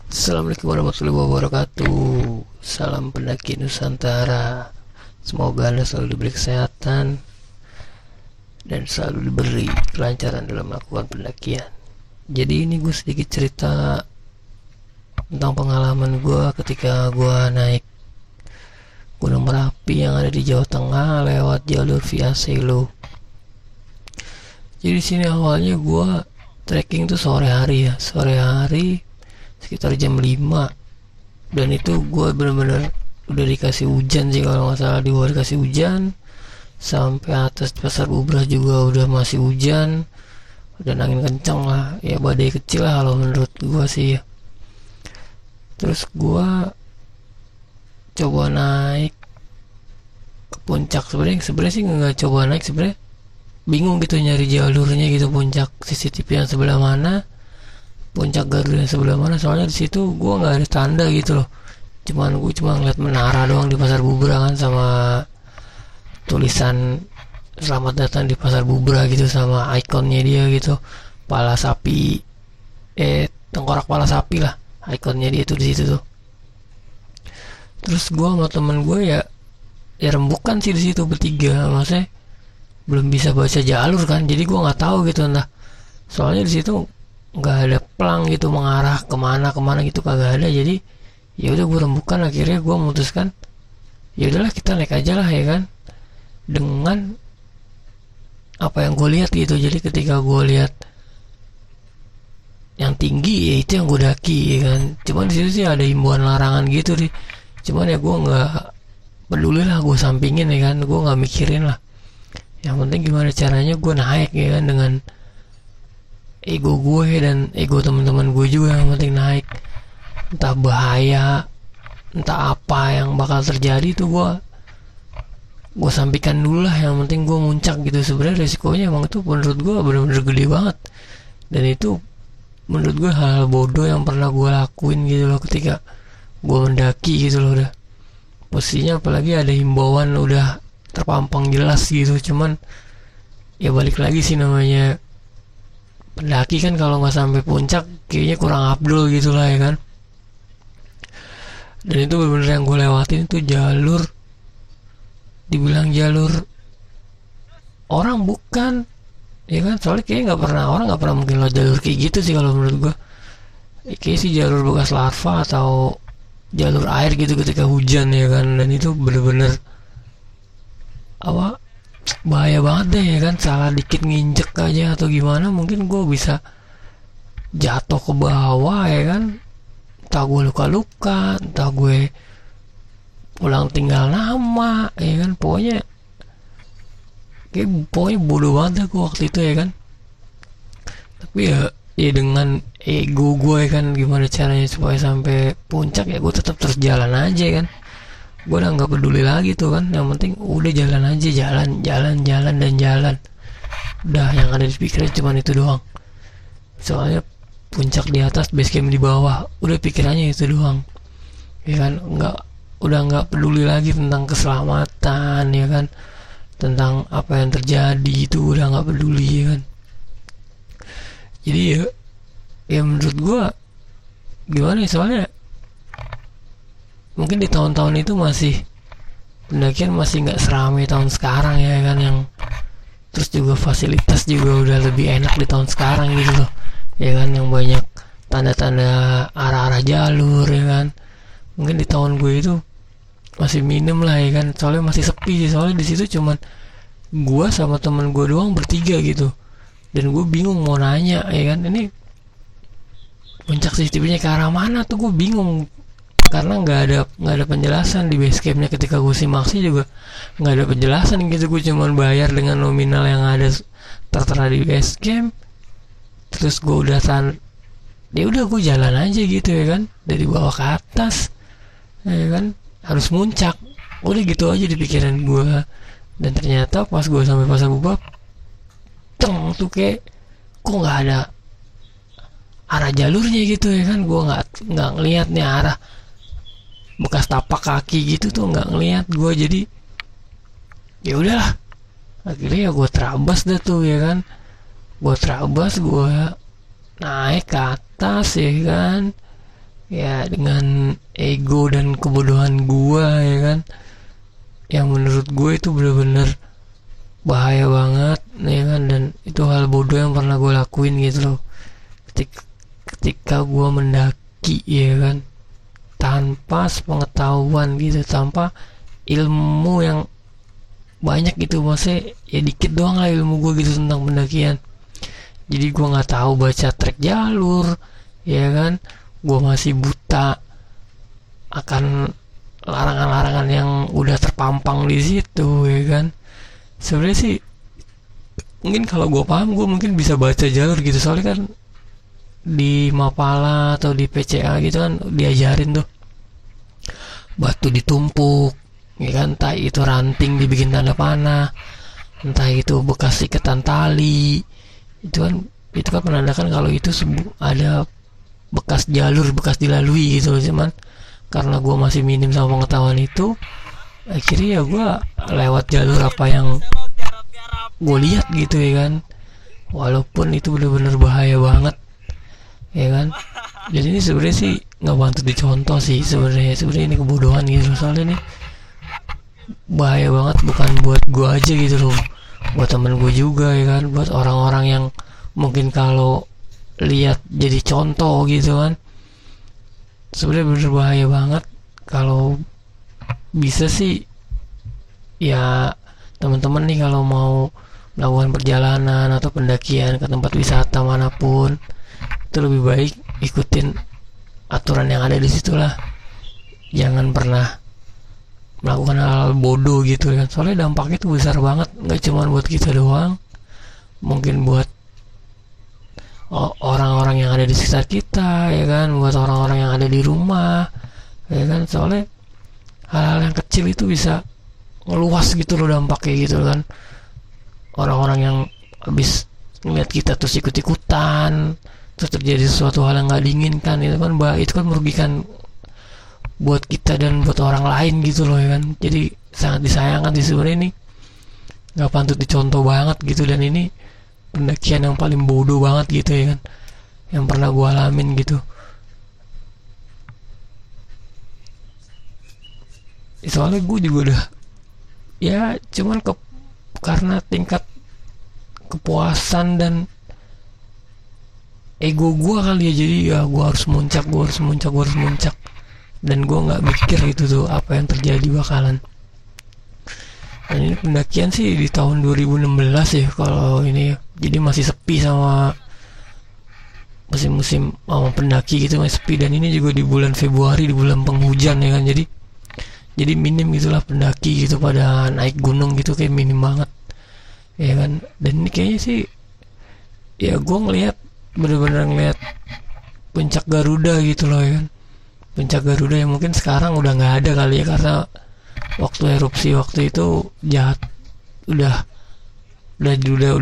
Assalamualaikum warahmatullahi wabarakatuh. Salam pendaki Nusantara. Semoga Anda selalu diberi kesehatan dan selalu diberi kelancaran dalam melakukan pendakian. Jadi ini gue sedikit cerita tentang pengalaman gue ketika gue naik Gunung Merapi yang ada di Jawa Tengah lewat jalur via Selo. Jadi sini awalnya gue trekking tuh sore hari sekitar jam 5, dan itu gue bener-bener udah dikasih hujan sih, kalau nggak salah di bawah dikasih hujan, sampai atas Pasar Bubrah juga udah masih hujan dan angin kencang lah, ya badai kecil lah kalau menurut gue sih ya. Terus gue coba naik ke puncak. Sebenarnya sih nggak coba naik, sebenarnya bingung gitu nyari jalurnya gitu, puncak CCTV yang sebelah mana, puncak Garuda yang sebelah mana. Soalnya di situ gue nggak ada tanda gitu loh, gue cuma ngeliat menara doang di Pasar Bubrah kan, sama tulisan selamat datang di Pasar Bubrah gitu, sama ikonnya dia gitu, pala sapi, tengkorak pala sapi lah, ikonnya dia tuh di situ tuh. Terus gue sama temen gue ya rembukan sih di situ bertiga, maksudnya belum bisa baca jalur kan, jadi gue nggak tahu gitu entah, soalnya di situ nggak ada pelang gitu mengarah kemana gitu, kagak ada. Jadi ya udah gue rembukan, akhirnya gue memutuskan ya udahlah kita naik aja lah ya kan, dengan apa yang gue lihat gitu. Jadi ketika gue lihat yang tinggi, ya itu yang gue daki ya kan. Cuman di situ sih ada himbauan larangan gitu deh, cuman ya gue nggak peduli lah, gue sampingin ya kan, gue nggak mikirin lah. Yang penting gimana caranya gue naik ya kan, dengan ego gue dan ego teman-teman gue juga, yang penting naik. Entah bahaya, entah apa yang bakal terjadi tuh gue sampaikan dulu lah, yang penting gue muncak gitu. Sebenarnya resikonya emang itu menurut gue bener-bener gede banget, dan itu menurut gue hal bodoh yang pernah gue lakuin gitu loh ketika gue mendaki gitu loh. Udah posisinya apalagi ada himbauan udah terpampang jelas gitu, cuman ya balik lagi sih, namanya pendaki kan kalau nggak sampai puncak kayaknya kurang abdul gitu lah ya kan. Dan itu bener-bener yang gue lewatin itu jalur, dibilang jalur orang bukan ya kan, soalnya kayaknya orang nggak pernah mungkin lo jalur kayak gitu sih kalau menurut gue. Kayaknya sih jalur bekas larva atau jalur air gitu ketika hujan ya kan. Dan itu bener-bener apa, bahaya banget deh ya kan, salah dikit nginjek aja atau gimana mungkin gue bisa jatuh ke bawah ya kan, entah gue luka-luka, entah gue pulang tinggal nama ya kan. Pokoknya bodoh banget deh gue waktu itu ya kan. Tapi ya dengan ego gue ya kan, gimana caranya supaya sampai puncak, ya gue tetap terus jalan aja kan. Gue udah nggak peduli lagi tuh kan, yang penting udah jalan aja, jalan. Udah yang ada di pikiran cuma itu doang, soalnya puncak di atas, base camp di bawah, udah pikirannya itu doang ya kan. Udah nggak peduli lagi tentang keselamatan ya kan, tentang apa yang terjadi itu udah nggak peduli ya kan. Jadi ya menurut gue gimana ya, soalnya mungkin di tahun-tahun itu pendakian masih nggak seramai tahun sekarang ya kan, yang terus juga fasilitas juga udah lebih enak di tahun sekarang gitu loh ya kan, yang banyak tanda-tanda arah-arah jalur ya kan. Mungkin di tahun gue itu masih minim lah ya kan, soalnya masih sepi sih, soalnya di situ cuman gue sama temen gue doang bertiga gitu, dan gue bingung mau nanya ya kan, ini puncak CCTV-nya ke arah mana tuh, gue bingung karena nggak ada penjelasan di base campnya. Ketika gue simak sih juga nggak ada penjelasan gitu, gue cuma bayar dengan nominal yang ada tertera di base camp. Terus gue ya udah gue jalan aja gitu ya kan, dari bawah ke atas ya kan, harus muncak, udah gitu aja di pikiran gue. Dan ternyata pas gue sampai Pasar Bubrah tuh kayak kok nggak ada arah jalurnya gitu ya kan. Gue nggak ngelihat nih arah bekas tapak kaki gitu tuh, nggak ngelihat gue. Jadi ya udahlah, akhirnya ya gue terabas dah tuh ya kan, gue naik ke atas ya kan. ya dengan ego dan kebodohan gua ya kan, yang menurut gue itu bener-bener bahaya banget ya kan, dan itu hal bodoh yang pernah gue lakuin gitu loh. Ketika gue mendaki ya kan, tanpa sepengetahuan gitu, tanpa ilmu yang banyak gitu, maksudnya ya dikit doang lah ilmu gue gitu tentang pendakian. Jadi gue nggak tahu baca trek jalur ya kan, gue masih buta akan larangan-larangan yang udah terpampang di situ ya kan. Sebenarnya sih mungkin kalau gue paham, gue mungkin bisa baca jalur gitu, soalnya kan di Mapala atau di PCA gitu kan diajarin tuh batu ditumpuk ya kan, entah itu ranting dibikin tanda panah, entah itu bekas ikatan tali, itu kan menandakan kalau itu ada bekas jalur, bekas dilalui gitu. Cuman karena gue masih minim sama pengetahuan itu, akhirnya ya gue lewat jalur apa yang gue lihat gitu ya kan, walaupun itu bener-bener bahaya banget ya kan. Jadi ini sebenarnya sih nggak patut dicontoh sih sebenarnya ini kebodohan gitu, soalnya ini bahaya banget, bukan buat gue aja gitu loh, buat temen gue juga ya kan, buat orang-orang yang mungkin kalau lihat jadi contoh gitu kan. Sebenarnya bener bahaya banget. Kalau bisa sih ya teman-teman nih kalau mau melakukan perjalanan atau pendakian ke tempat wisata manapun, itu lebih baik ikutin aturan yang ada di situ lah. Jangan pernah melakukan hal bodoh gitu kan, soalnya dampaknya itu besar banget, nggak cuma buat kita doang, mungkin buat orang-orang yang ada di sekitar kita ya kan, buat orang-orang yang ada di rumah ya kan. Soalnya hal-hal yang kecil itu bisa ngeluas gitu loh dampaknya gitu kan. Orang-orang yang habis ngeliat kita terus ikut-ikutan, terus terjadi sesuatu hal yang nggak diinginkan, itu kan merugikan buat kita dan buat orang lain gitu loh ya kan. Jadi sangat disayangkan sih sebenarnya, ini nggak patut dicontoh banget gitu, dan ini pendakian yang paling bodoh banget gitu ya kan, yang pernah gue alamin gitu. Soalnya gue juga udah ya cuman karena tingkat kepuasan dan ego gue kali ya, jadi ya gue harus muncak, dan gue nggak mikir itu tuh apa yang terjadi bakalan. Dan ini pendakian sih di tahun 2016 ya kalau ini ya. Jadi masih sepi sama musim-musim pendaki gitu, masih sepi. Dan ini juga di bulan Februari, di bulan penghujan ya kan. Jadi minim gitulah pendaki gitu pada naik gunung gitu, kayak minim banget ya kan. Dan ini kayaknya sih ya gue bener-bener ngeliat puncak Garuda gitu loh ya kan. Puncak Garuda yang mungkin sekarang udah nggak ada kali ya, karena waktu erupsi waktu itu udah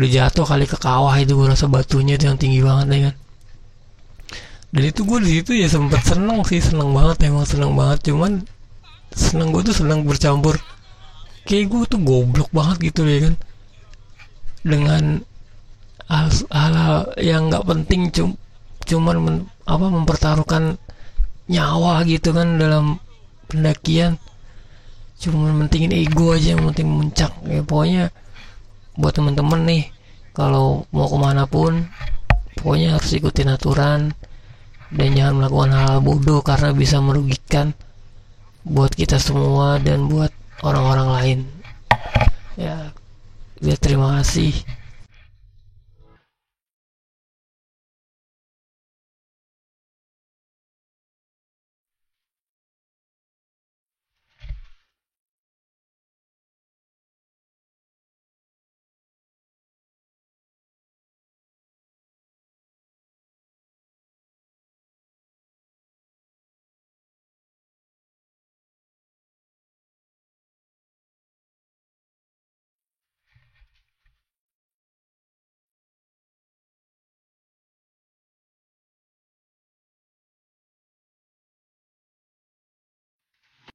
jatuh kali ke kawah itu, gue rasa batunya itu yang tinggi banget ya kan. Dan itu gue di situ ya sempet seneng banget, emang seneng banget. Cuman gue tuh seneng bercampur, kayak gue tuh goblok banget gitu ya kan, dengan hal-hal yang nggak penting, cuman mempertaruhkan nyawa gitu kan dalam pendakian, cuma mentingin ego aja, yang penting muncak ya. Pokoknya buat teman-teman nih, kalau mau kemana pun pokoknya harus ikutin aturan dan jangan melakukan hal bodoh, karena bisa merugikan buat kita semua dan buat orang-orang lain ya. Terima kasih.